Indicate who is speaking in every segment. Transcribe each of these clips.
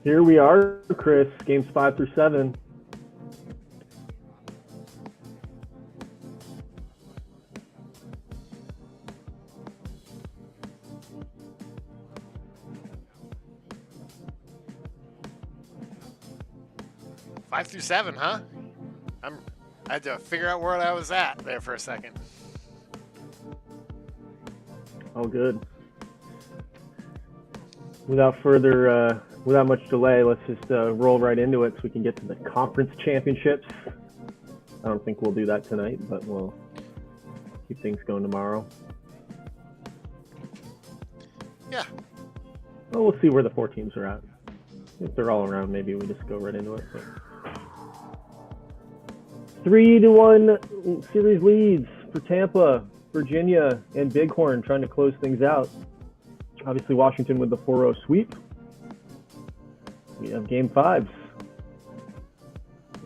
Speaker 1: Here we are, Chris. Games 5 through 7.
Speaker 2: Five through 7, huh? I had to figure out where I was at there for a second.
Speaker 1: Oh, good. Without much delay, let's just roll right into it so we can get to the conference championships. I don't think we'll do that tonight, but we'll keep things going tomorrow.
Speaker 2: Yeah.
Speaker 1: Well, we'll see where the 4 teams are at. If they're all around, maybe we just go right into it. But 3-1 series leads for Tampa, Virginia, and Bighorn trying to close things out. Obviously, Washington with the 4-0 sweep. We have game 5s.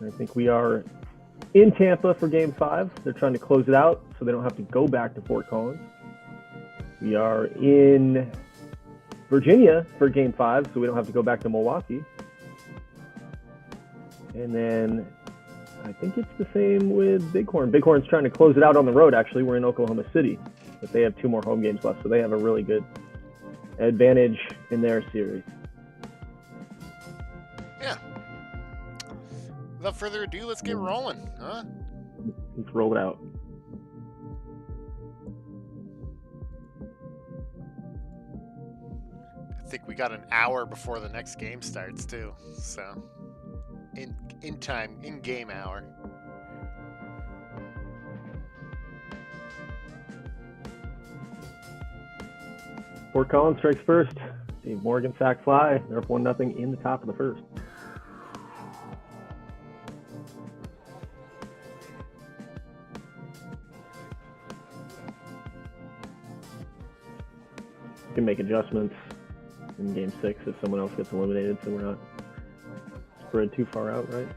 Speaker 1: I think we are in Tampa for game 5. They're trying to close it out so they don't have to go back to Fort Collins. We are in Virginia for game 5, so we don't have to go back to Milwaukee. And then I think it's the same with Bighorn. Bighorn's trying to close it out on the road, actually. We're in Oklahoma City, but they have 2 more home games left, so they have a really good advantage in their series.
Speaker 2: Yeah. Without further ado, let's get rolling, huh?
Speaker 1: Let's roll it out.
Speaker 2: I think we got an hour before the next game starts, too. So, in-game hour.
Speaker 1: Fort Collins strikes first. Dave Morgan sack fly. They're up 1-0 in the top of the first. You can make adjustments in game 6 if someone else gets eliminated, so we're not spread too far out, right?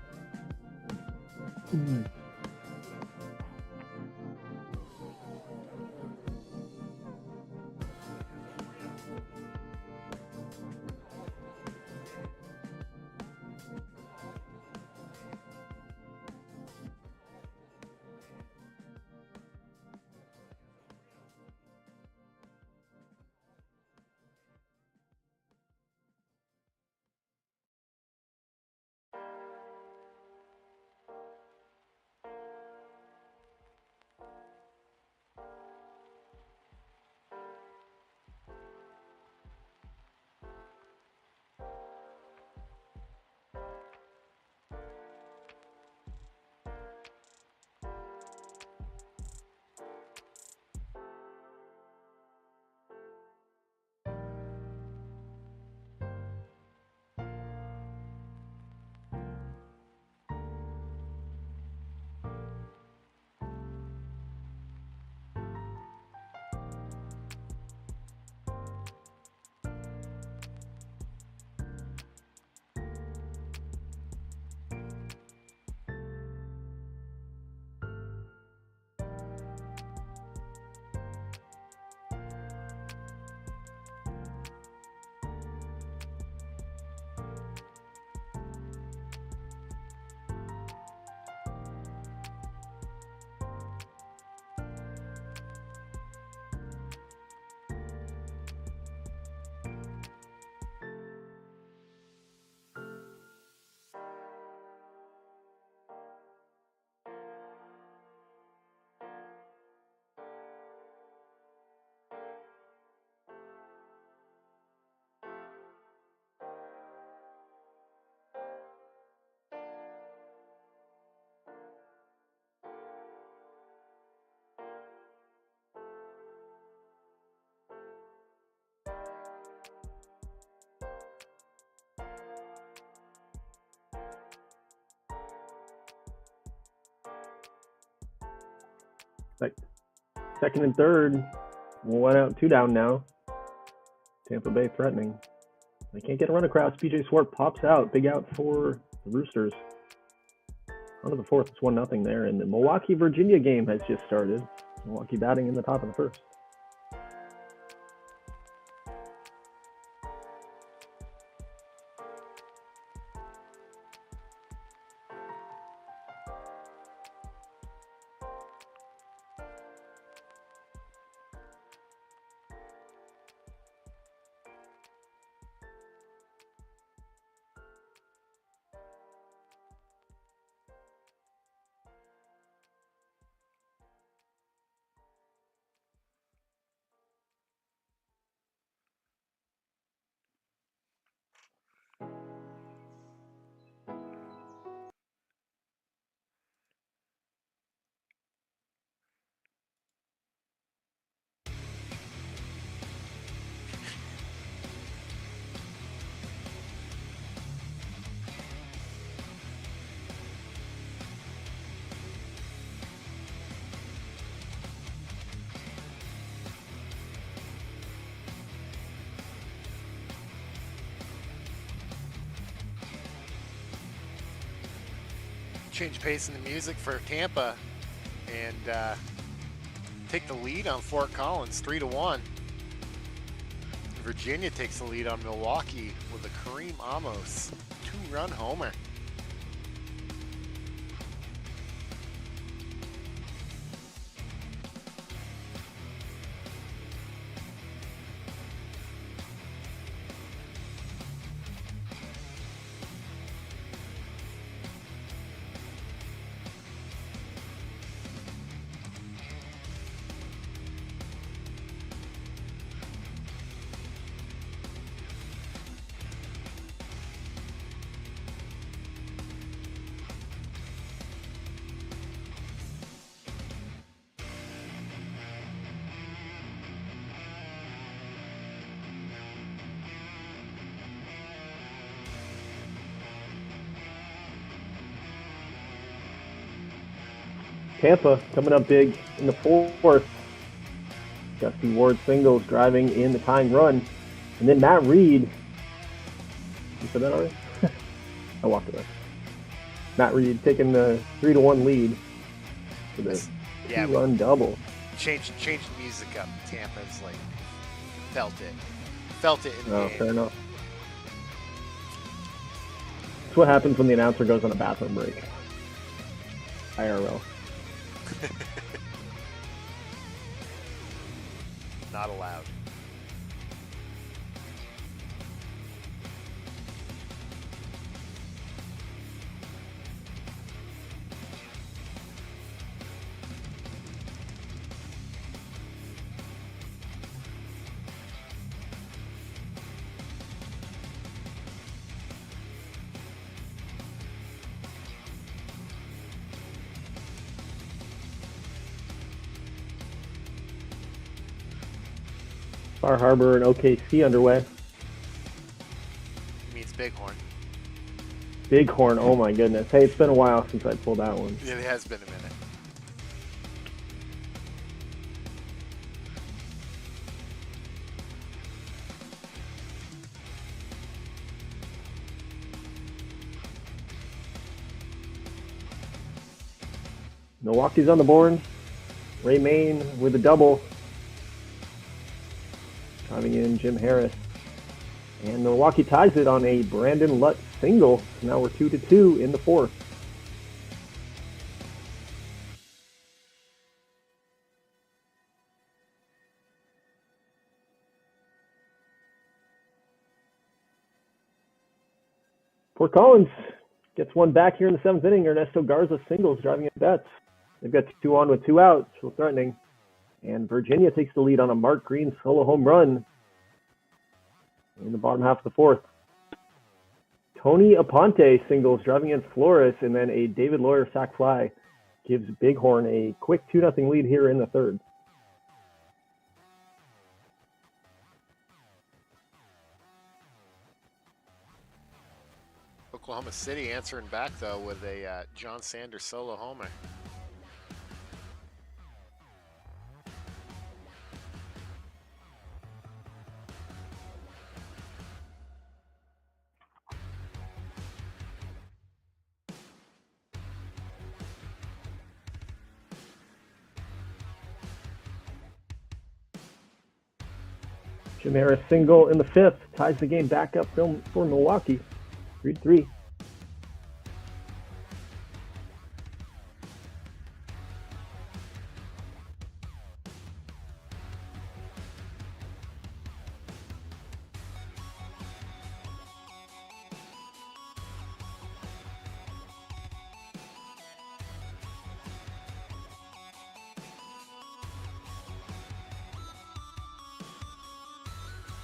Speaker 1: Like second and third, 1 out, 2 down now. Tampa Bay threatening. They can't get a run across. PJ Swart pops out. Big out for the Roosters. On to the 4th. It's 1-0 there. And the Milwaukee, Virginia game has just started. Milwaukee batting in the top of the first.
Speaker 2: change pace in the music for Tampa and take the lead on Fort Collins 3-1. Virginia takes the lead on Milwaukee with a Kareem Amos 2-run homer.
Speaker 1: Tampa coming up big in the fourth. Dusty Ward singles driving in the tying run. And then Matt Reed. You said that already? I walked away. Matt Reed taking the 3-1 lead for the two-run double.
Speaker 2: Change the music up. Tampa's like felt it in the game.
Speaker 1: Fair enough. That's what happens when the announcer goes on a bathroom break. IRL.
Speaker 2: Not allowed.
Speaker 1: Bar Harbor and OKC underway.
Speaker 2: Means Bighorn.
Speaker 1: Bighorn, oh my goodness. Hey, it's been a while since I pulled that one.
Speaker 2: Yeah, it has been a minute.
Speaker 1: Milwaukee's on the board. Ray Main with a double. Driving in Jim Harris. And Milwaukee ties it on a Brandon Lutt single. Now we're 2-2 in the fourth. Fort Collins gets one back here in the seventh inning. Ernesto Garza singles driving in Betts. They've got 2 on with 2 outs, still threatening. And Virginia takes the lead on a Mark Green solo home run in the bottom half of the fourth. Tony Aponte singles driving in Flores, and then a David Lawyer sac fly gives Bighorn a quick 2-0 lead here in the third.
Speaker 2: Oklahoma City answering back, though, with a John Sanders solo homer.
Speaker 1: Jim Harris single in the fifth ties the game back up for Milwaukee. 3-3.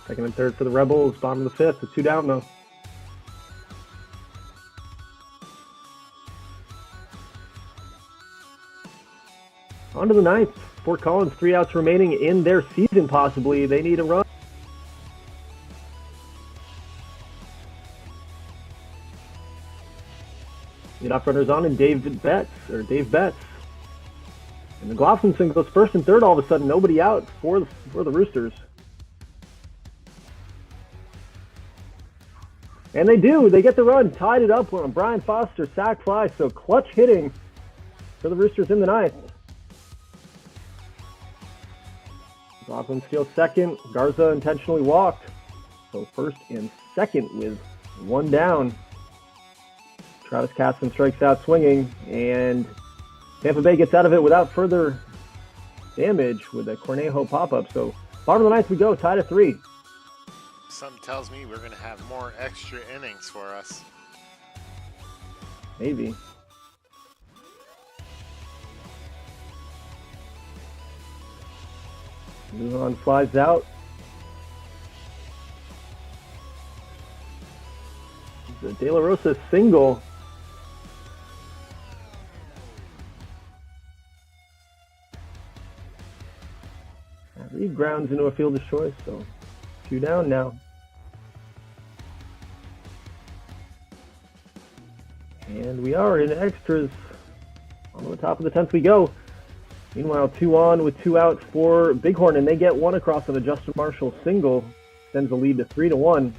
Speaker 1: Second and third for the Rebels, bottom of the fifth, with 2 down though. On to the ninth. Fort Collins, 3 outs remaining in their season possibly. They need a run. Leadoff runners on and Dave Betts. And the McLaughlin singles first and third all of a sudden. Nobody out for the Roosters. And they do. They get the run. Tied it up on Brian Foster, sack fly. So clutch hitting for the Roosters in the ninth. Rockland steals second. Garza intentionally walked. So first and second with one down. Travis Caston strikes out swinging. And Tampa Bay gets out of it without further damage with a Cornejo pop-up. So bottom of the ninth we go, tied at 3.
Speaker 2: Something tells me we're going to have more extra innings for us.
Speaker 1: Maybe. Lujan flies out. The De La Rosa single. Reed grounds into a fielder's choice, so 2 down now. And we are in extras. On the top of the 10th we go. Meanwhile, 2 on with 2 out for Bighorn, and they get one across on a Justin Marshall single. Sends the lead to 3-1.
Speaker 2: I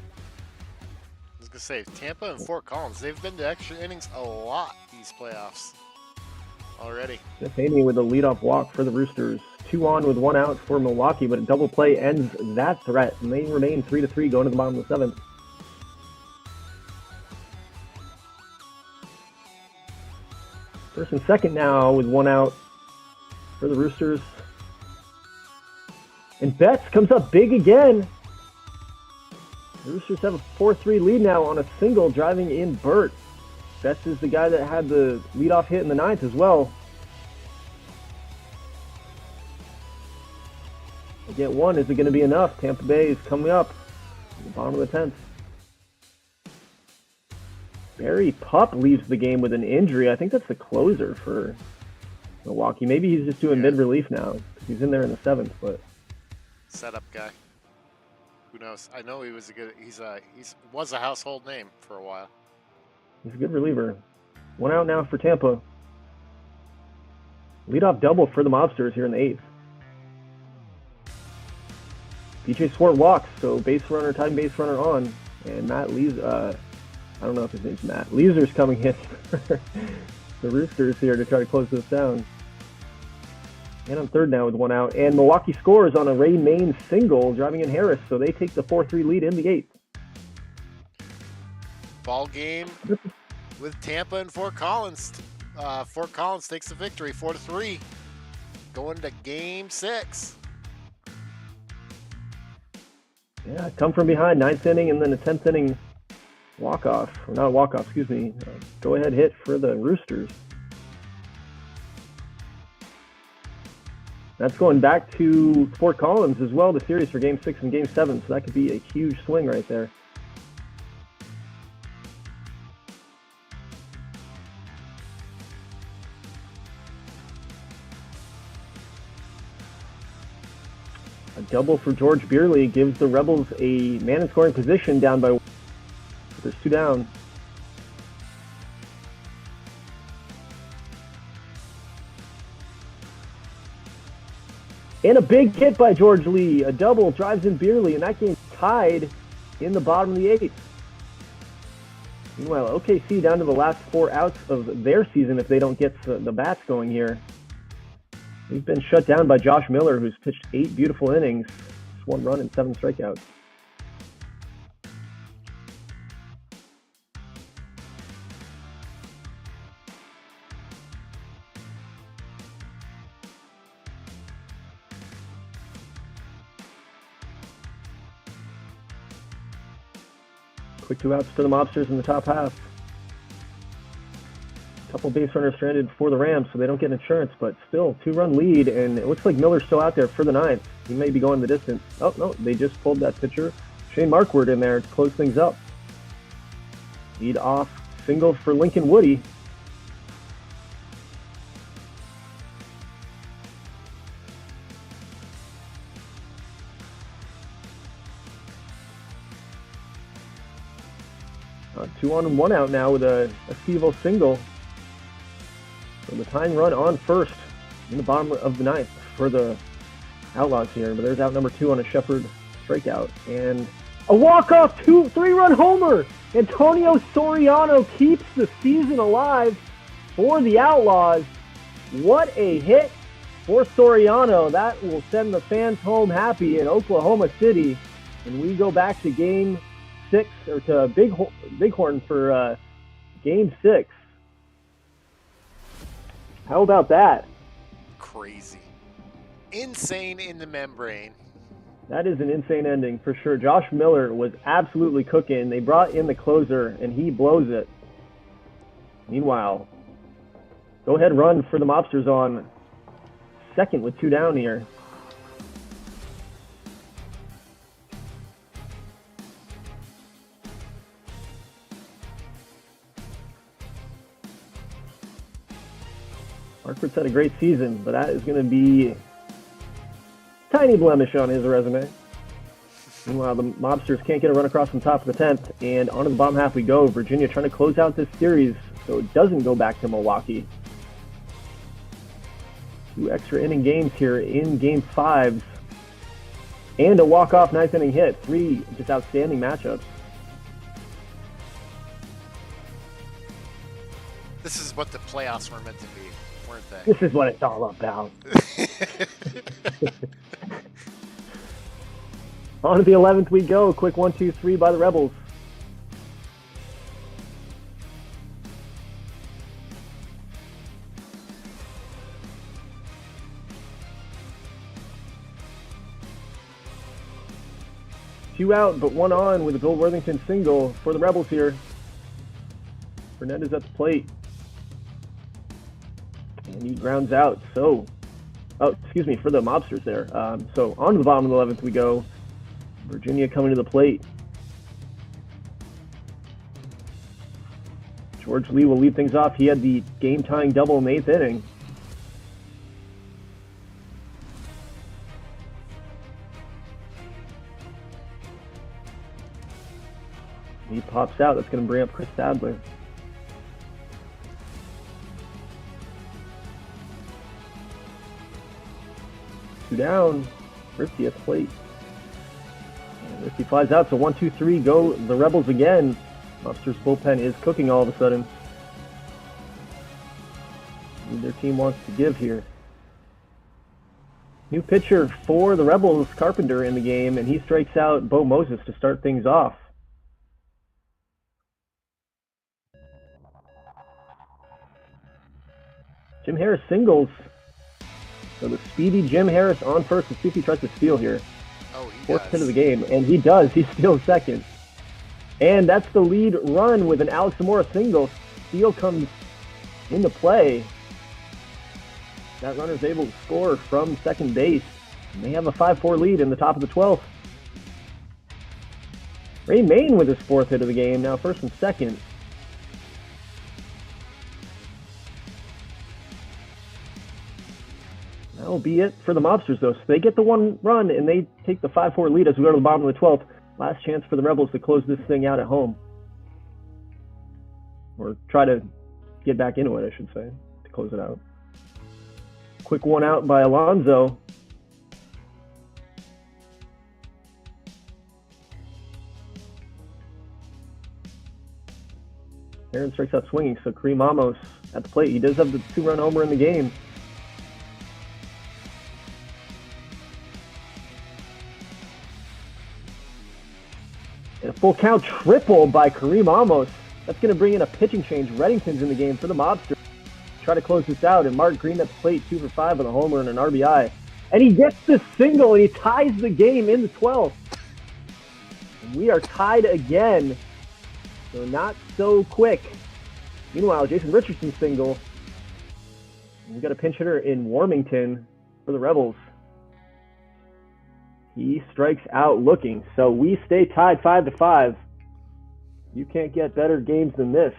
Speaker 2: was going to say, Tampa and Fort Collins, they've been to extra innings a lot these playoffs already.
Speaker 1: Jeff Haney with a leadoff walk for the Roosters. 2 on with 1 out for Milwaukee, but a double play ends that threat, and they remain 3-3 going to the bottom of the 7th. First and second now with 1 out for the Roosters. And Betts comes up big again. The Roosters have a 4-3 lead now on a single driving in Burt. Betts is the guy that had the leadoff hit in the 9th as well. They get one. Is it going to be enough? Tampa Bay is coming up at the bottom of the 10th. Barry Pup leaves the game with an injury. I think that's the closer for Milwaukee. Maybe he's just doing mid-relief now. He's in there in the 7th, but
Speaker 2: setup guy. Who knows? I know he was was a household name for a while.
Speaker 1: He's a good reliever. 1 out now for Tampa. Leadoff double for the Mobsters here in the 8th. PJ Swart walks, so base runner, time base runner on, and Matt Lees. I don't know if his name's Matt. Leeser's coming in for the Roosters here to try to close this down. And on third now with 1 out. And Milwaukee scores on a Ray Main single, driving in Harris, so they take the 4-3 lead in the 8th.
Speaker 2: Ball game with Tampa and Fort Collins. Fort Collins takes the victory, 4-3, going to Game 6.
Speaker 1: Yeah, come from behind, 9th inning, and then a 10th inning walk-off, or not a walk-off, excuse me, go-ahead hit for the Roosters. That's going back to Fort Collins as well, the series for Game 6 and Game 7, so that could be a huge swing right there. A double for George Beerley gives the Rebels a man in scoring position down by. There's 2 down. And a big hit by George Lee. A double drives in Beerley, and that game's tied in the bottom of the 8th. Meanwhile, OKC down to the last 4 outs of their season if they don't get the bats going here. They've been shut down by Josh Miller, who's pitched 8 beautiful innings, just 1 run and 7 strikeouts. Quick 2 outs for the Mobsters in the top half. A couple base runners stranded for the Rams, so they don't get insurance, but still 2-run lead, and it looks like Miller's still out there for the 9th. He may be going the distance. Oh, no, they just pulled that pitcher, Shane Markward, in there to close things up. Lead off single for Lincoln Woody. Two on and 1 out now with a Stevo single. So the tying run on first in the bottom of the 9th for the Outlaws here. But there's out number 2 on a Shepherd strikeout. And A walk-off 3-run homer. Antonio Soriano keeps the season alive for the Outlaws. What a hit for Soriano. That will send the fans home happy in Oklahoma City. And we go back to game 6, or to Bighorn for game 6. How about that?
Speaker 2: Crazy. Insane in the membrane.
Speaker 1: That is an insane ending for sure. Josh Miller was absolutely cooking. They brought in the closer, and he blows it. Meanwhile, go-ahead run for the Mobsters on second with 2 down here. Markford's had a great season, but that is going to be a tiny blemish on his resume. Meanwhile, the Mobsters can't get a run across the top of the 10th, and onto the bottom half we go. Virginia trying to close out this series so it doesn't go back to Milwaukee. 2 extra inning games here in game 5s, and a walk-off 9th inning hit. 3 just outstanding matchups.
Speaker 2: This is what the playoffs were meant to be, weren't they?
Speaker 1: This is what it's all about. On to the 11th we go. Quick 1-2-3 by the Rebels. Two out, but 1 on with a Bill Worthington single for the Rebels here. Burnett is at the plate. And he grounds out. For the Mobsters there. So on to the bottom of the 11th we go. Virginia coming to the plate. George Lee will lead things off. He had the game-tying double in the 8th inning. He pops out. That's going to bring up Chris Sadler. Two down. Risky at the plate. Risky flies out, so 1-2-3 go the Rebels again. Mobsters bullpen is cooking all of a sudden. Their team wants to give here. New pitcher for the Rebels, Carpenter, in the game, and he strikes out Bo Moses to start things off. Jim Harris singles. So the speedy Jim Harris on first. Let's see if he tries to steal here.
Speaker 2: Oh, he
Speaker 1: Fourth
Speaker 2: does.
Speaker 1: hit of the game, and he does. He steals second. And that's the lead run with an Alex Zamora single. Steal comes into play. That runner's able to score from second base. And they have a 5-4 lead in the top of the 12th. Ray Main with his 4th hit of the game, now first and second. That'll be it for the Mobsters, though. So they get the 1 run, and they take the 5-4 lead as we go to the bottom of the 12th. Last chance for the Rebels to close this thing out at home. Or try to get back into it, I should say, to close it out. Quick 1 out by Alonso. Aaron strikes out swinging, so Kareem Amos at the plate. He does have the 2-run homer in the game. And a full count triple by Kareem Amos. That's going to bring in a pitching change. Reddington's in the game for the Mobsters. Try to close this out, and Mark Green at the plate, 2 for 5 with a homer and an RBI. And he gets the single, and he ties the game in the 12th. And we are tied again, so not so quick. Meanwhile, Jason Richardson single. And we got a pinch hitter in Warmington for the Rebels. He strikes out looking, so we stay tied 5-5. You can't get better games than this.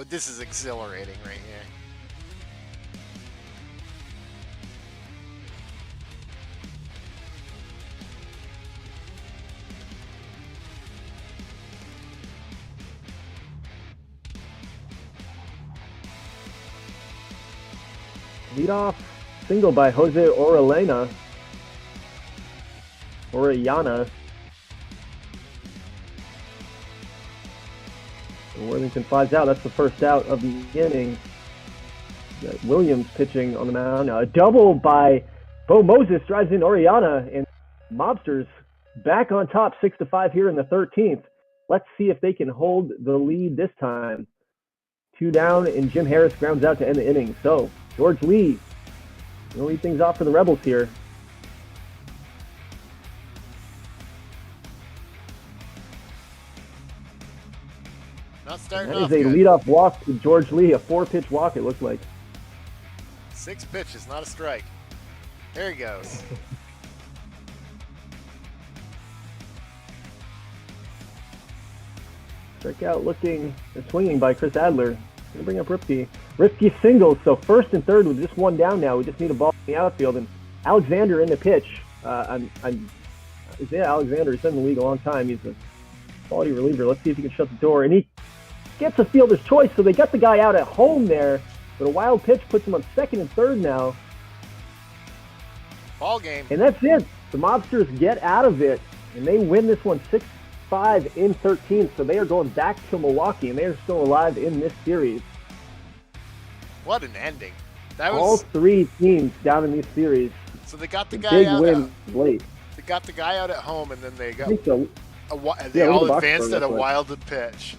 Speaker 2: This is exhilarating right here.
Speaker 1: Leadoff single by Jose Orellana. Worthington flies out. That's the first out of the inning. Williams pitching on the mound. A double by Bo Moses drives in Oriana, and Mobsters back on top 6-5 here in the 13th. Let's see if they can hold the lead this time. 2 down, and Jim Harris grounds out to end the inning. So George Lee will lead things off for the Rebels here.
Speaker 2: Not starting
Speaker 1: That
Speaker 2: off
Speaker 1: is a
Speaker 2: good.
Speaker 1: leadoff walk to George Lee, a 4-pitch walk it looks like.
Speaker 2: 6 pitches, not a strike. There he goes.
Speaker 1: Strikeout looking and swinging by Chris Adler. Gonna bring up Ripke. Ripke singles, so first and third with just 1 down now. We just need a ball in the outfield, and Alexander in the pitch. Isaiah Alexander has been in the league a long time. He's a quality reliever. Let's see if he can shut the door. And he gets a fielder's choice, so they got the guy out at home there. But a wild pitch puts him on second and third now.
Speaker 2: Ball game.
Speaker 1: And that's it. The Mobsters get out of it, and they win this one 6-5 in 13th. So they are going back to Milwaukee, and they are still alive in this series.
Speaker 2: What an ending. That was
Speaker 1: all 3 teams down in this series.
Speaker 2: So they got the guy
Speaker 1: big
Speaker 2: out.
Speaker 1: win late.
Speaker 2: They got the guy out at home, and then they got.
Speaker 1: I think so.
Speaker 2: They
Speaker 1: Yeah,
Speaker 2: all
Speaker 1: the box
Speaker 2: advanced
Speaker 1: score,
Speaker 2: at a
Speaker 1: that's right.
Speaker 2: wild pitch.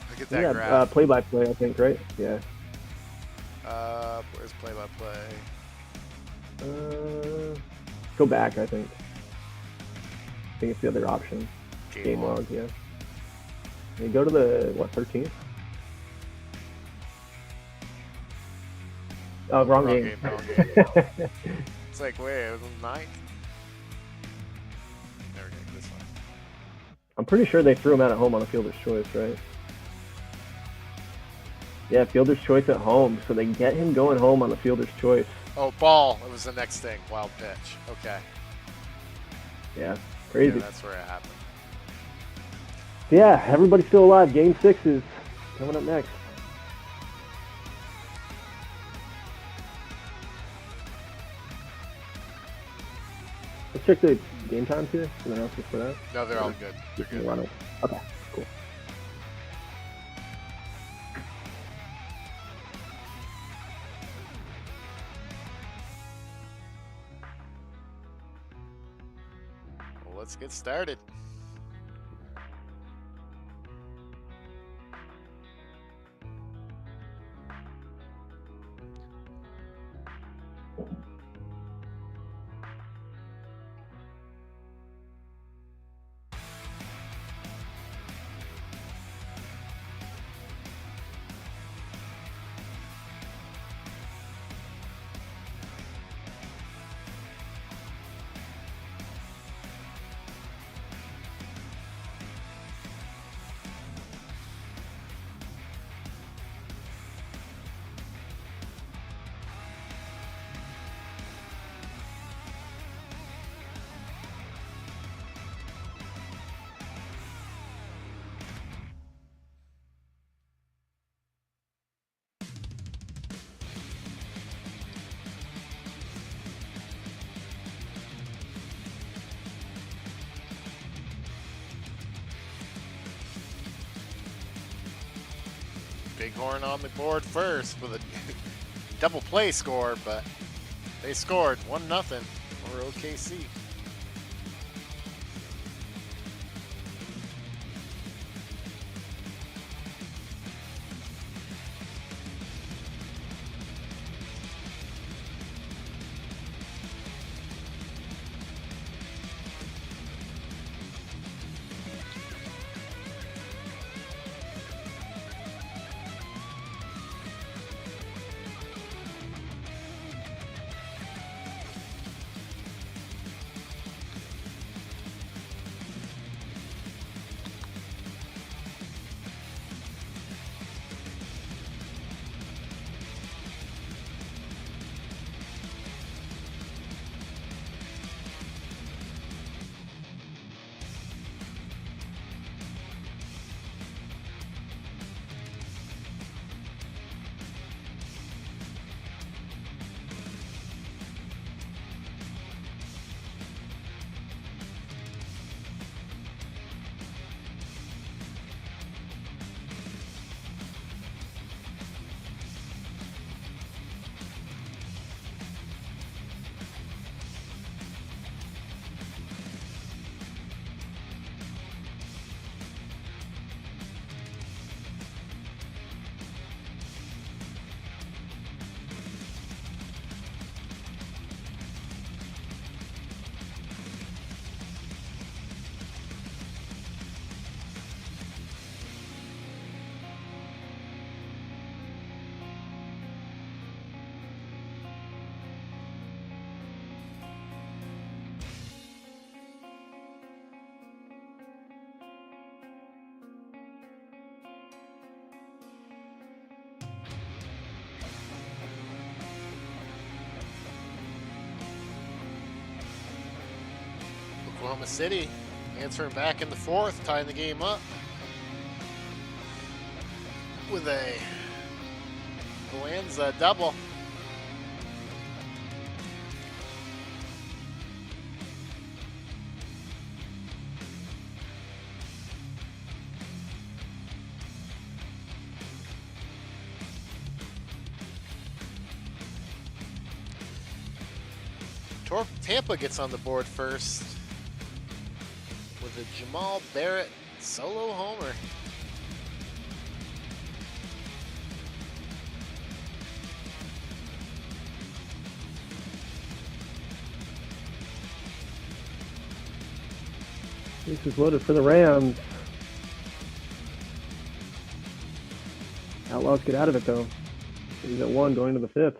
Speaker 2: Look at that
Speaker 1: Yeah,
Speaker 2: graph.
Speaker 1: play-by-play, I think, right? Yeah.
Speaker 2: Where's play-by-play?
Speaker 1: Go back, I think. I think it's the other option. Game log, yeah. And you go to the, 13th? Oh, wrong game.
Speaker 2: Wrong game. It's like, wait, it was 9th? There we go, this one.
Speaker 1: I'm pretty sure they threw him out at home on a fielder's choice, right? Yeah, fielder's choice at home, so they get him going home on the fielder's choice.
Speaker 2: Oh, ball. It was the next thing. Wild pitch. Okay.
Speaker 1: Yeah, crazy.
Speaker 2: Yeah, that's where it happened.
Speaker 1: Yeah, everybody's still alive. Game 6 is coming up next. Let's check the game times here. Some announcements for that.
Speaker 2: No, they're all good. They're good.
Speaker 1: Run it. Okay, cool.
Speaker 2: Well, let's get started. Bighorn on the board first with a double play score, but they scored 1-0 over OKC. Oklahoma City answering back in the fourth, tying the game up with a Boanza double. Tampa gets on the board first with a Jamal Barrett solo homer.
Speaker 1: This is loaded for the Rams. Outlaws get out of it though. He's at 1 going to the 5th.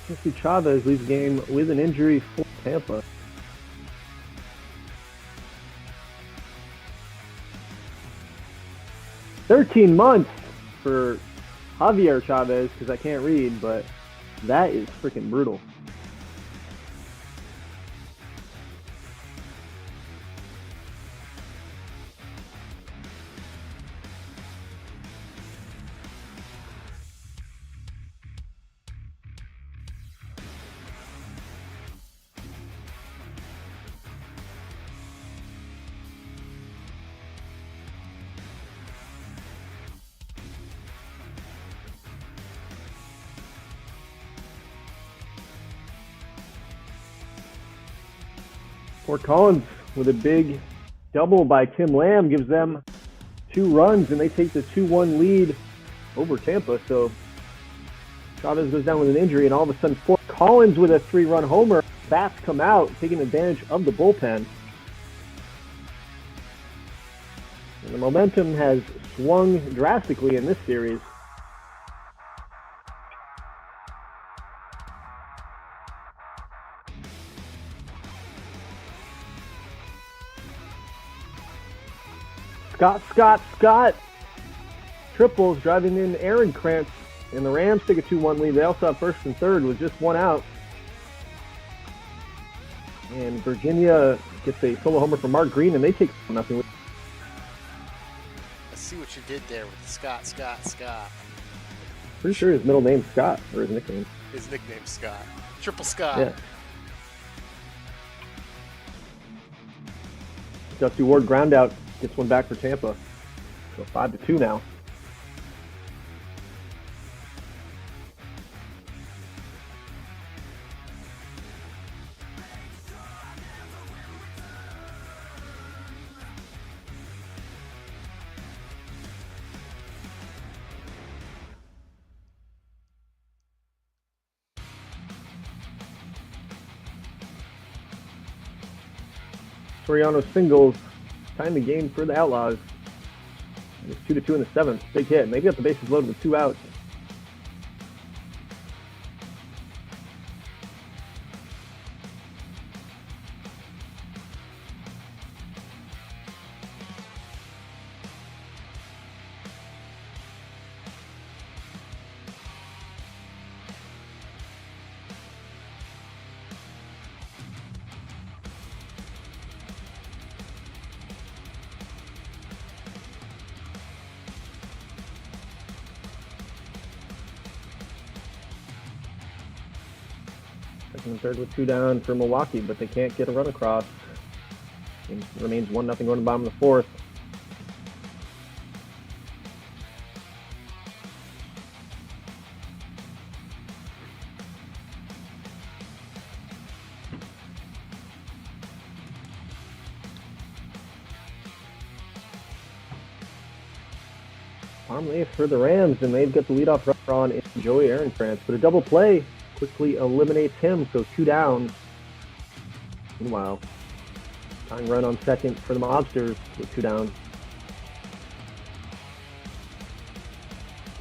Speaker 1: Jesse Chavez leaves the game with an injury for Tampa. "13 months for Javier Chavez," because I can't read, but that is freaking brutal. Fort Collins with a big double by Tim Lamb gives them 2 runs, and they take the 2-1 lead over Tampa. So Chavez goes down with an injury, and all of a sudden Fort Collins with a 3-run homer. Bats come out, taking advantage of the bullpen. And the momentum has swung drastically in this series. Scott triples, driving in Aaron Krantz, and the Rams take a 2-1 lead. They also have first and third with just 1 out. And Virginia gets a solo homer from Mark Green, and they take 0-0.
Speaker 2: I see what you did there with Scott.
Speaker 1: Pretty sure his middle name's Scott, or his nickname.
Speaker 2: His nickname's Scott. Triple Scott.
Speaker 1: Yeah. Dusty Ward ground out. Gets one back for Tampa. So 5-2 now. Soriano singles. Time the game for the Outlaws. And it's 2-2 in the 7th. Big hit. And they got the bases loaded with 2 outs. Second and third with 2 down for Milwaukee, but they can't get a run across. It remains 1-0 going to the bottom of the 4th. Arm lane for the Rams, and they've got the leadoff runner on in Joey Ehrenkrantz. But a double play quickly eliminates him, so 2 down. Meanwhile, tying run on second for the Mobsters with 2 down.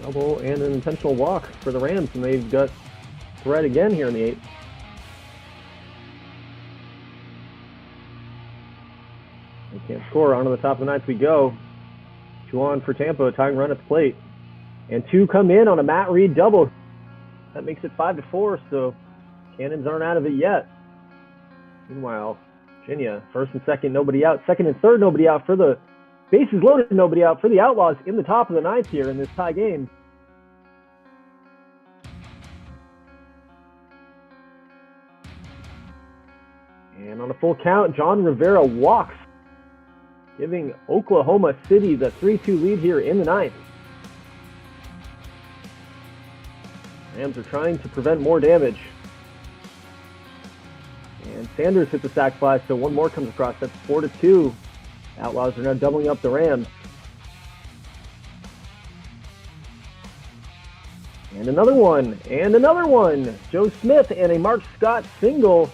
Speaker 1: Double and an intentional walk for the Rams, and they've got threat again here in the 8th. They can't score. On to the top of the 9th we go. 2 on for Tampa, tying run at the plate. And 2 come in on a Matt Reed double. That makes it 5-4, so Cannons aren't out of it yet. Meanwhile, Virginia, first and second, nobody out. Second and third, nobody out for the bases loaded, nobody out for the Outlaws in the top of the 9th here in this tie game. And on a full count, John Rivera walks, giving Oklahoma City the 3-2 lead here in the 9th. Rams are trying to prevent more damage. And Sanders hits the sac fly, so 1 more comes across. That's 4-2. Outlaws are now doubling up the Rams. And another one, and another one. Joe Smith and a Mark Scott single.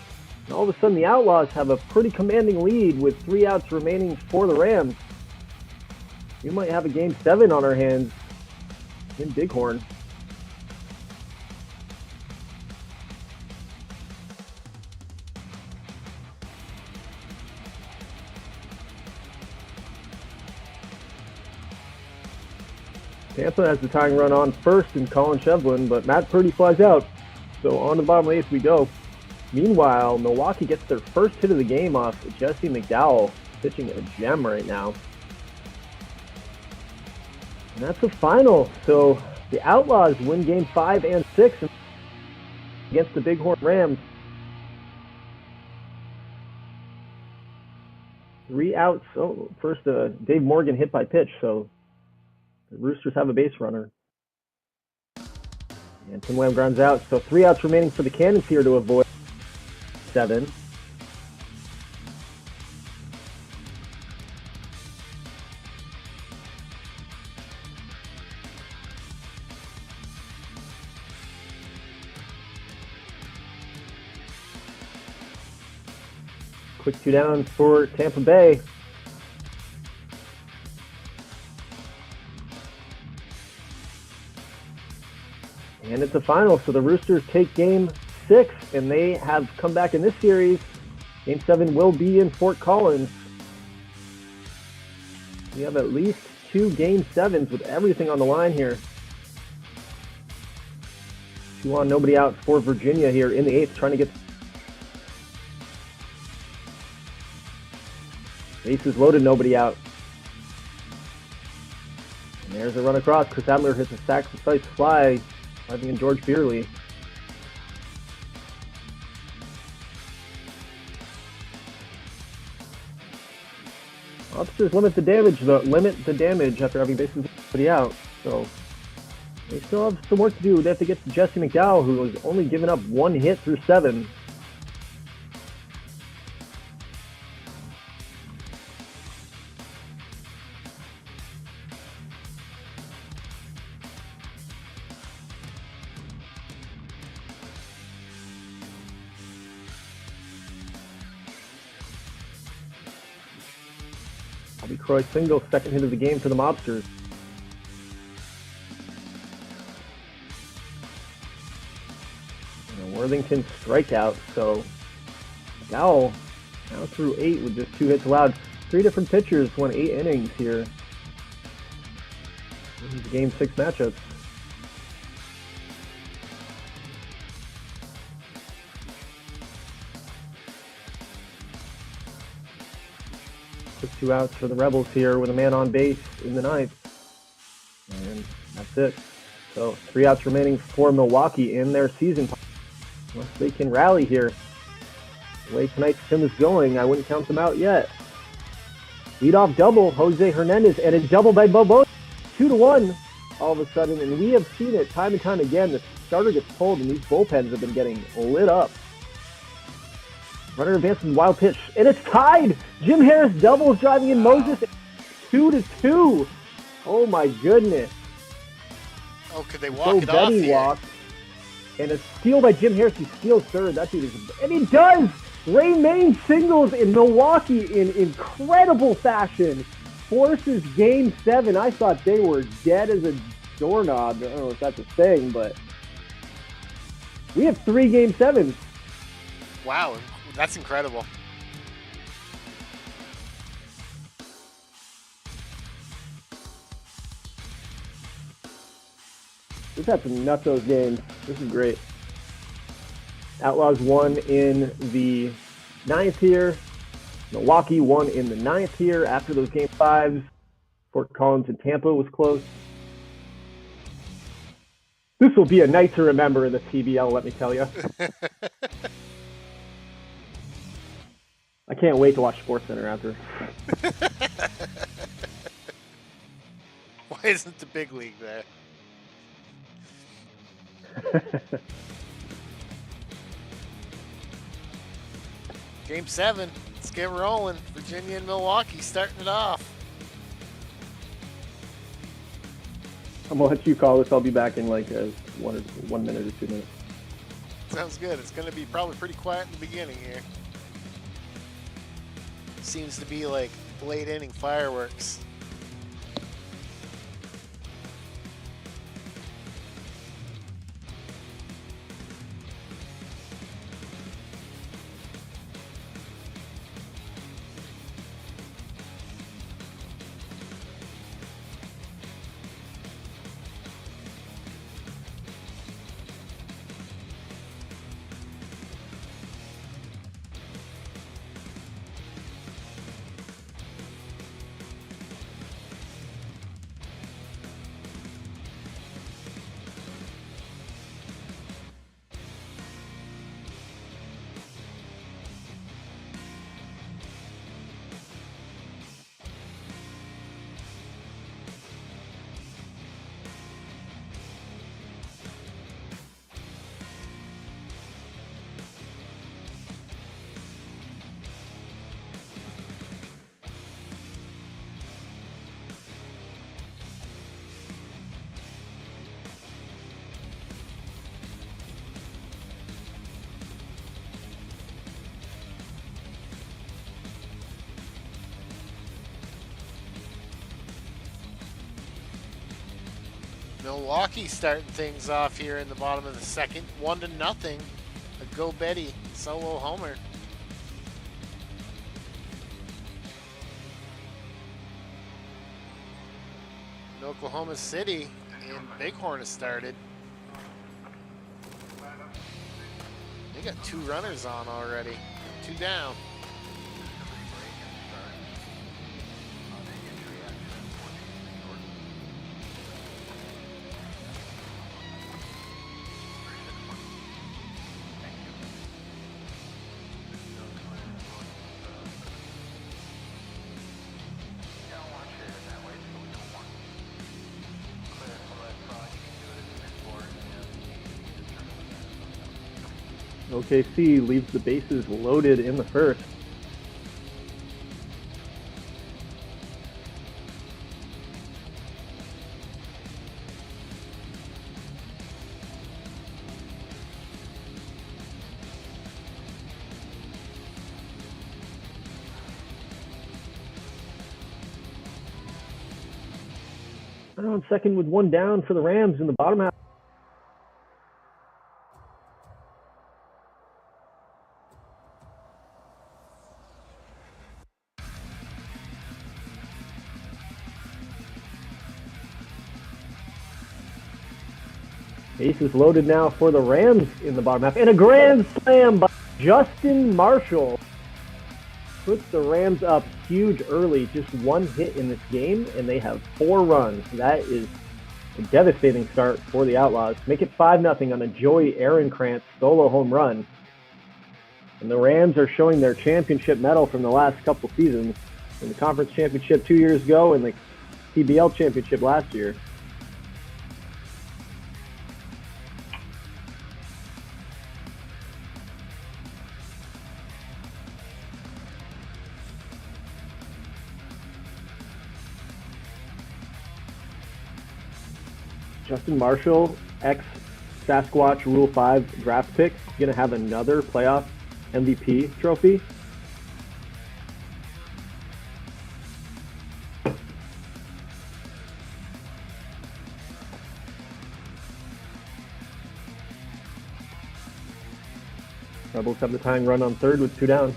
Speaker 1: And all of a sudden, the Outlaws have a pretty commanding lead with 3 outs remaining for the Rams. We might have a Game 7 on our hands in Bighorn. Tampa has the tying run on first in Colin Shevlin, but Matt Purdy flies out. So on to the bottom of the 8th we go. Meanwhile, Milwaukee gets their first hit of the game off Jesse McDowell, pitching a gem right now. And that's the final. So the Outlaws win Game 5 and 6 against the Bighorn Rams. 3 outs. Oh, first Dave Morgan hit by pitch, so the Roosters have a base runner. And Tim Lamb grounds out. So 3 outs remaining for the Cannons here to avoid 7. Quick 2 down for Tampa Bay. And it's a final, so the Roosters take Game 6, and they have come back in this series. Game 7 will be in Fort Collins. We have at least 2 Game 7s with everything on the line here. 2 on, nobody out for Virginia here in the 8th, trying to get bases loaded, nobody out. And there's a run across. Chris Adler hits a sacrifice fly, driving in George Beerley. Officers limit the damage after having bases loaded out. So they still have some work to do. They have to get to Jesse McDowell, who has only given up 1 hit through 7. Bobby Croy single, second hit of the game for the Mobsters. And a Worthington strikeout, so McDowell now through 8 with just 2 hits allowed. 3 different pitchers won 8 innings here. This is the Game 6 matchup. Just 2 outs for the Rebels here with a man on base in the 9th. And that's it. So 3 outs remaining for Milwaukee in their season. Unless they can rally here. The way tonight's sim is going, I wouldn't count them out yet. Leadoff double, Jose Hernandez, and a double by Bobo. 2-1 all of a sudden. And we have seen it time and time again. The starter gets pulled and these bullpens have been getting lit up. Runner advances, wild pitch, and it's tied! Jim Harris doubles, driving in Moses, 2-2. Oh my goodness.
Speaker 2: Oh, could they walk it off
Speaker 1: Betty
Speaker 2: here?
Speaker 1: walk. And a steal by Jim Harris. He steals third. That dude is, and he does. Ray Main singles in Milwaukee in incredible fashion. Forces Game 7. I thought they were dead as a doorknob. I don't know if that's a thing, but we have 3 Game 7s.
Speaker 2: Wow, that's incredible.
Speaker 1: We've had some nutsos games. This is great. Outlaws won in the 9th here. Milwaukee won in the 9th here after those Game 5s. Fort Collins and Tampa was close. This will be a night to remember in the TBL, let me tell you. I can't wait to watch SportsCenter after.
Speaker 2: Why isn't the big league there? Game 7. Let's get rolling. Virginia and Milwaukee starting it off.
Speaker 1: I'm going to let you call this. I'll be back in like 1 minute or 2 minutes.
Speaker 2: Sounds good. It's going to be probably pretty quiet in the beginning here. Seems to be like late inning fireworks. Milwaukee starting things off here in the bottom of the 2nd, 1-0. A Go Betty solo homer. In Oklahoma City, and Bighorn has started. They got 2 runners on already, 2 down.
Speaker 1: OKC leaves the bases loaded in the 1st. On 2nd with 1 down for the Rams in the bottom half. Bases loaded now for the Rams in the bottom half. And a grand slam by Justin Marshall puts the Rams up huge early. Just 1 hit in this game, and they have 4 runs. That is a devastating start for the Outlaws. Make it 5-0 on a Joey Aaronkrantz solo home run. And the Rams are showing their championship medal from the last couple seasons. In the conference championship 2 years ago and the TBL championship last year. Justin Marshall, ex-Sasquatch Rule 5 draft pick, going to have another playoff MVP trophy. Rebels have the tying run on third with 2 down.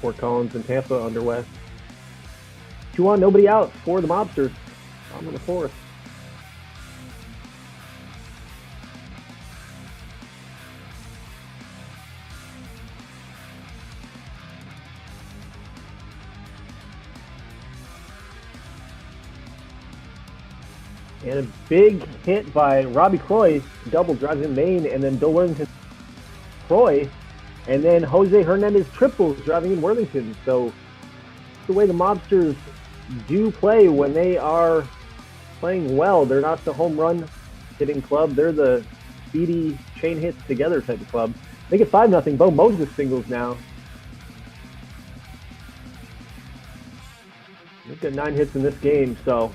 Speaker 1: Fort Collins and Tampa underway. 2-on, nobody out for the Mobsters. On in the fourth. And a big hit by Robbie Croy, double drives in Maine, and then Bill Worthington, Croy, and then Jose Hernandez triples driving in Worthington. So the way the Mobsters do play when they are playing well. They're not the home run hitting club. They're the speedy chain hits together type of club. Make it 5-0. Bo Moses singles now. They've got 9 hits in this game, so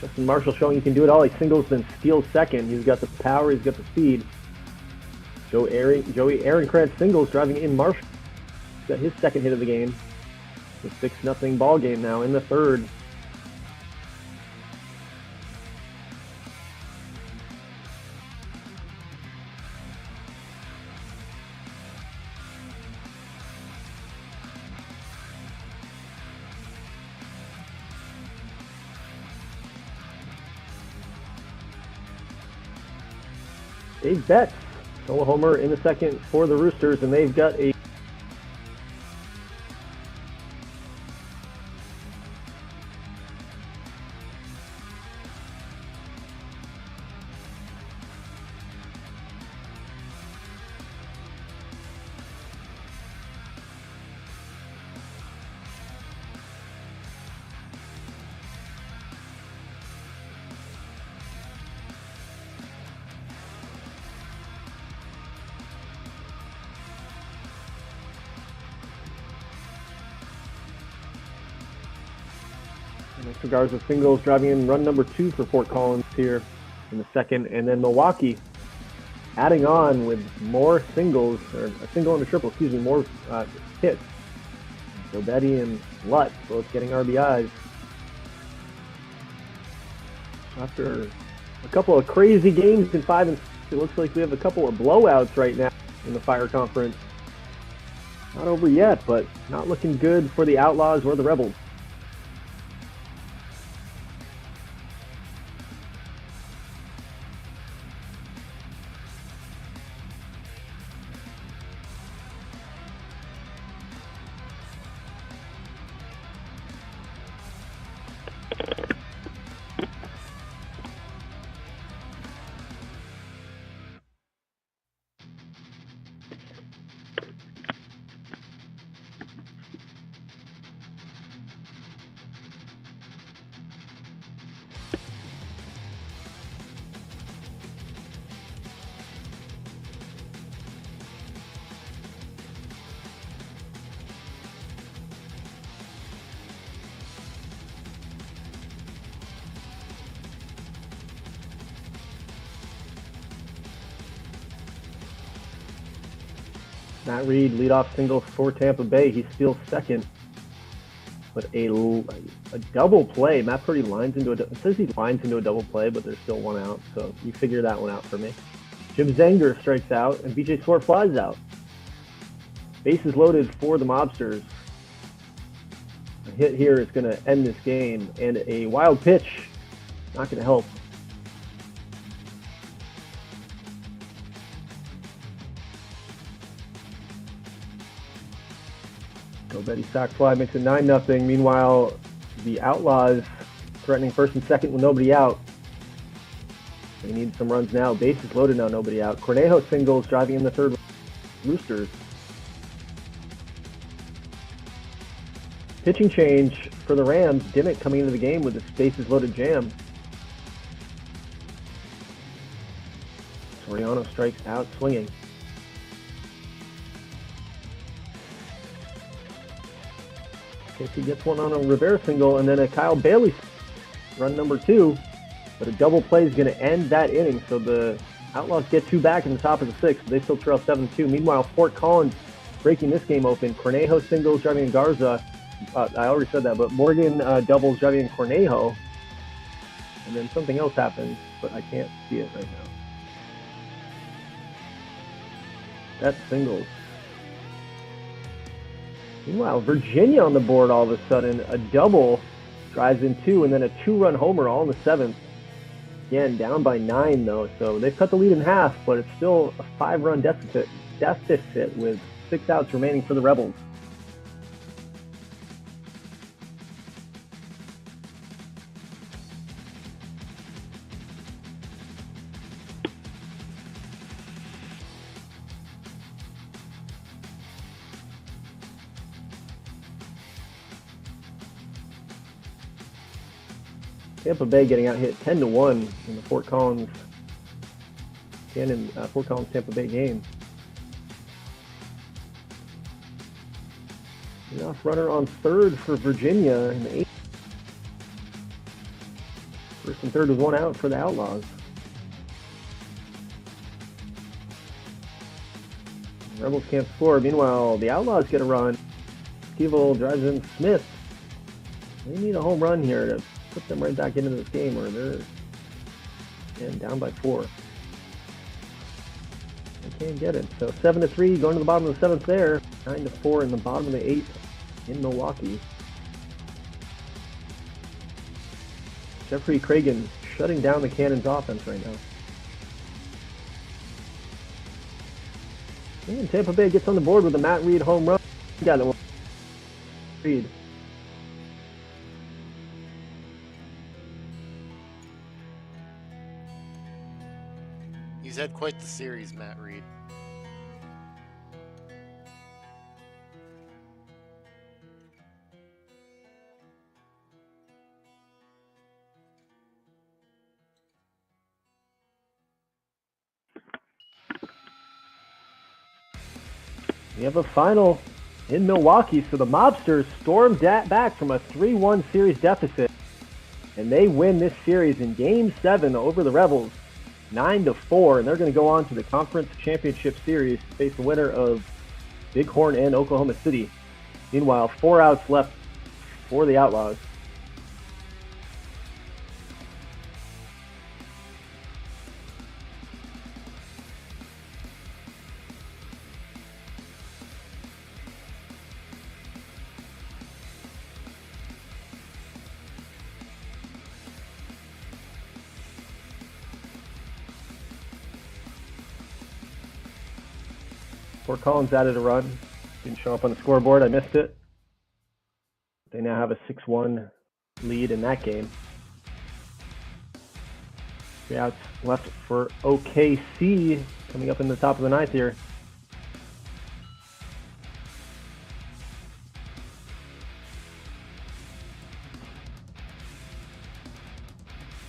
Speaker 1: Justin Marshall showing he can do it all. He singles, then steals second. He's got the power, he's got the speed. Joey Aaronkrantz singles, driving in Marshall. He's got his second hit of the game. It's a 6-0 ball game now in the third. Dave Betts, solo homer in the second for the Roosters, and they've got a Cigars with singles, driving in run number 2 for Fort Collins here in the second, and then Milwaukee adding on with more singles, or a single and a triple, more hits. So Betty and Lutt both getting RBIs. After a couple of crazy games in 5 and 6, it looks like we have a couple of blowouts right now in the Fire Conference. Not over yet, but not looking good for the Outlaws or the Rebels. Matt Reed, leadoff single for Tampa Bay. He steals second. But a double play. Matt Purdy lines into it says he lines into a double play, but there's still one out. So you figure that one out for me. Jim Zenger strikes out, and BJ Swart flies out. Bases loaded for the Mobsters. A hit here is going to end this game, and a wild pitch not going to help. Go Betty sac fly makes it 9-0. Meanwhile, The Outlaws threatening first and second with nobody out. They need some runs now. Bases loaded now, nobody out. Cornejo singles driving in the third. Roosters. Pitching change for the Rams. Dimmick coming into the game with the bases loaded jam. Soriano strikes out swinging. Casey gets one on a Rivera single, and then a Kyle Bailey run number 2. But a double play is going to end that inning, so the Outlaws get 2 back in the top of the 6th. They still trail 7-2. Meanwhile, Fort Collins breaking this game open. Cornejo singles driving in Garza. I already said that, but Morgan doubles driving in Cornejo. And then something else happens, but I can't see it right now. That's singles. Meanwhile, Virginia on the board all of a sudden. A double drives in 2, and then a 2-run homer all in the 7th. Again, down by 9 though, so they've cut the lead in half, but it's still a 5-run deficit with 6 outs remaining for the Rebels. Tampa Bay getting out hit 10-1 in the Fort Collins Tampa Bay game. Enough runner on third for Virginia in the 8th. First and third with 1 out for the Outlaws. The Rebels can't score. Meanwhile, the Outlaws get a run. Keevil drives in Smith. They need a home run here to put them right back into this game, or they're down by 4. They can't get it. So 7-3 going to the bottom of the 7th there. 9-4 in the bottom of the 8th in Milwaukee. Jeffrey Cragen shutting down the Cannons offense right now. And Tampa Bay gets on the board with a Matt Reed home run. Got it. Reed.
Speaker 2: He's had quite the series, Matt Reed.
Speaker 1: We have a final in Milwaukee, so the Mobsters stormed back from a 3-1 series deficit, and they win this series in Game 7 over the Rebels, 9-4, and they're going to go on to the Conference Championship Series to face the winner of Bighorn and Oklahoma City. Meanwhile, 4 outs left for the Outlaws. Fort Collins added a run. Didn't show up on the scoreboard. I missed it. They now have a 6-1 lead in that game. 3 outs left for OKC coming up in the top of the 9th here.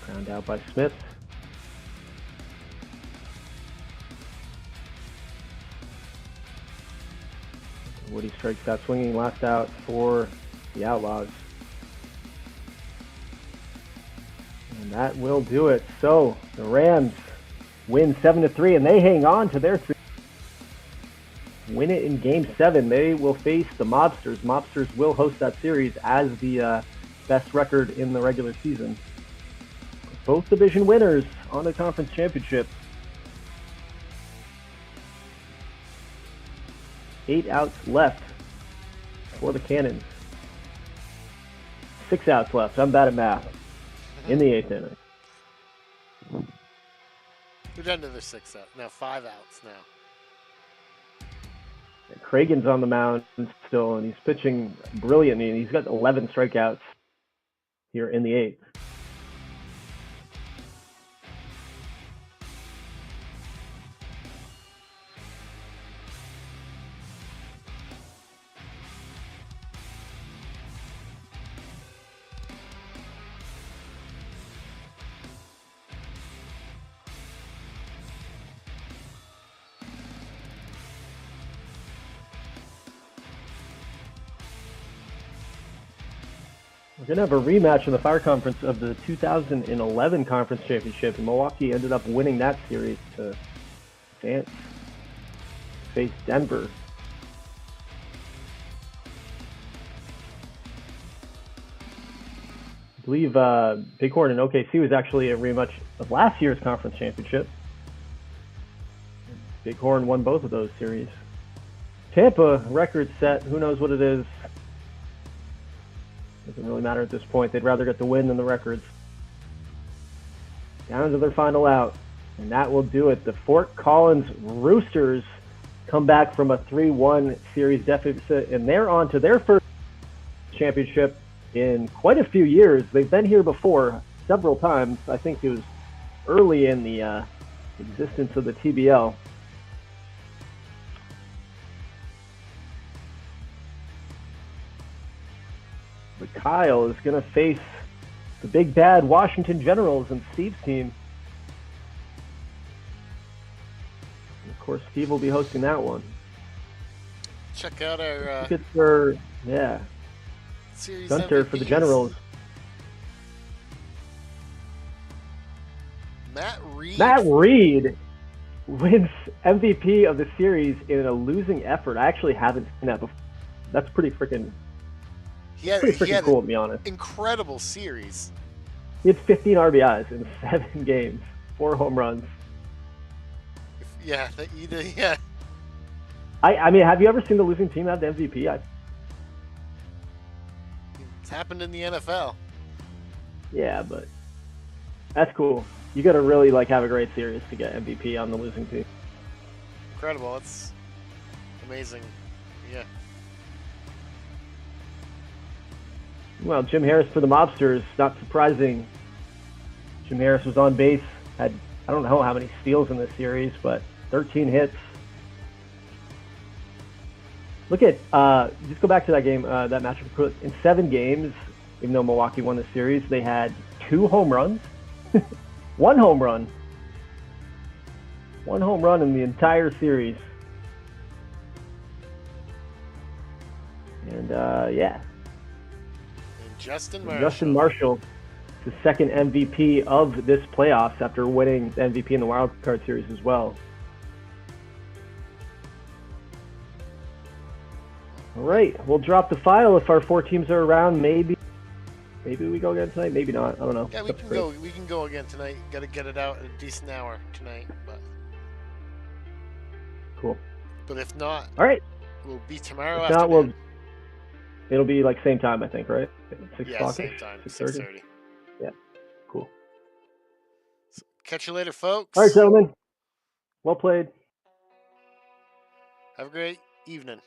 Speaker 1: Ground out by Smith. Woody strikes out swinging, last out for the Outlaws. And that will do it. So the Rams win 7-3, and they hang on to their 3. Win it in Game 7. They will face the Mobsters. Mobsters will host that series as the best record in the regular season. Both division winners on the conference championship. 8 outs left for the Cannons. 6 outs left. I'm bad at math. In the 8th inning.
Speaker 2: We're down to the 6 outs. Now 5 outs now.
Speaker 1: Cragen's on the mound still, and he's pitching brilliantly, and he's got 11 strikeouts. here in the 8th. We're going to have a rematch in the Fire Conference of the 2011 Conference Championship, and Milwaukee ended up winning that series to advance, face Denver. I believe Bighorn and OKC was actually a rematch of last year's Conference Championship. Bighorn won both of those series. Tampa, record set, who knows what it is. Doesn't really matter at this point. They'd rather get the win than the records. Down to their final out. And that will do it. The Fort Collins Roosters come back from a 3-1 series deficit, and they're on to their first championship in quite a few years. They've been here before several times. I think it was early in the existence of the TBL. But Kyle is going to face the big bad Washington Generals and Steve's team. And of course, Steve will be hosting that one.
Speaker 2: Check out our
Speaker 1: good for
Speaker 2: series
Speaker 1: Gunter
Speaker 2: MVPs.
Speaker 1: For the Generals. Matt Reed wins MVP of the series in a losing effort. I actually haven't seen that before. That's pretty freaking. He had cool, to be honest.
Speaker 2: Incredible series.
Speaker 1: He had 15 RBIs in 7 games, 4 home runs.
Speaker 2: Yeah.
Speaker 1: I mean, have you ever seen the losing team have the MVP?
Speaker 2: It's happened in the NFL.
Speaker 1: Yeah, but that's cool. You got to really have a great series to get MVP on the losing team.
Speaker 2: Incredible. It's amazing. Yeah.
Speaker 1: Well, Jim Harris for the Mobsters, not surprising. Jim Harris was on base, had I don't know how many steals in this series, but 13 hits. Look at, just go back to that game, that matchup. In 7 games, even though Milwaukee won the series, they had 2 home runs, 1 home run. 1 home run in the entire series. And, yeah.
Speaker 2: Justin
Speaker 1: Marshall, the second MVP of this playoffs after winning the MVP in the Wild Card Series as well. All right, we'll drop the file if our 4 teams are around. Maybe we go again tonight. Maybe not. I don't know.
Speaker 2: Yeah, we can go. We can go again tonight. Got to get it out at a decent hour tonight. But
Speaker 1: cool.
Speaker 2: But if not,
Speaker 1: all right,
Speaker 2: we'll be tomorrow afternoon.
Speaker 1: It'll be same time, I think, right? 6 o'clock.
Speaker 2: Same time, 6:30.
Speaker 1: Yeah, cool.
Speaker 2: So, catch you later, folks.
Speaker 1: All right, gentlemen. Well played.
Speaker 2: Have a great evening.